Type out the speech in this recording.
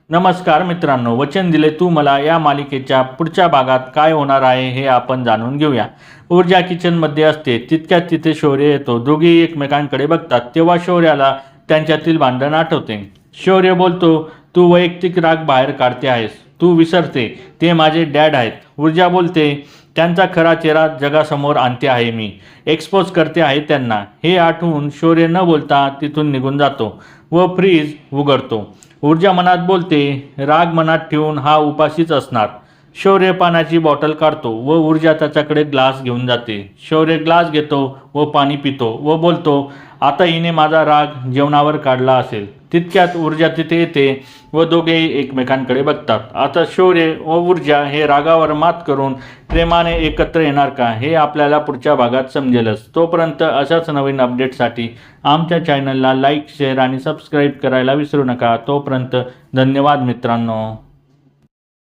नमस्कार मित्रांनो, वचन दिले तू मला या मालिकेच्या पुढच्या भागात काय होणार आहे हे आपण जाणून घेऊया। ऊर्जा किचनमध्ये असते तितक्यात तिथे शौर्य येतो। दोघे एकमेकांकडे बघतात तेव्हा शौर्याला त्यांच्यातील भांडण आठवते। शौर्य बोलतो, तू वैयक्तिक राग बाहेर काढते आहेस, तू विसरते ते माझे डॅड आहेत। ऊर्जा बोलते, त्यांचा खरा चेहरा जगासमोर आणते आहे मी, एक्सपोज करते आहे त्यांना। हे आठवून शौर्य न बोलता तिथून निघून जातो व फ्रीज उघडतो। ऊर्जा मनात बोलते, राग मनात ठेवून हा उपाशीच असणार। शौर्य पाण्याची बॉटल काढतो व ऊर्जा त्याच्याकडे ग्लास घेऊन जाते। शौर्य ग्लास घेतो व पाणी पितो व बोलतो, आता हिने माझा राग जेवणावर काढला असेल। तितक्यात ऊर्जा तिथे येते व दोघेही एकमेकांकडे बघतात। आता शौर्य व ऊर्जा हे रागावर मात करून प्रेमाने एकत्र येणार का हे आपल्याला पुढच्या भागात समजेलच। तोपर्यंत अशाच नवीन अपडेटसाठी आमच्या चॅनलला लाईक, शेअर आणि सबस्क्राईब करायला विसरू नका। तोपर्यंत धन्यवाद मित्रांनो।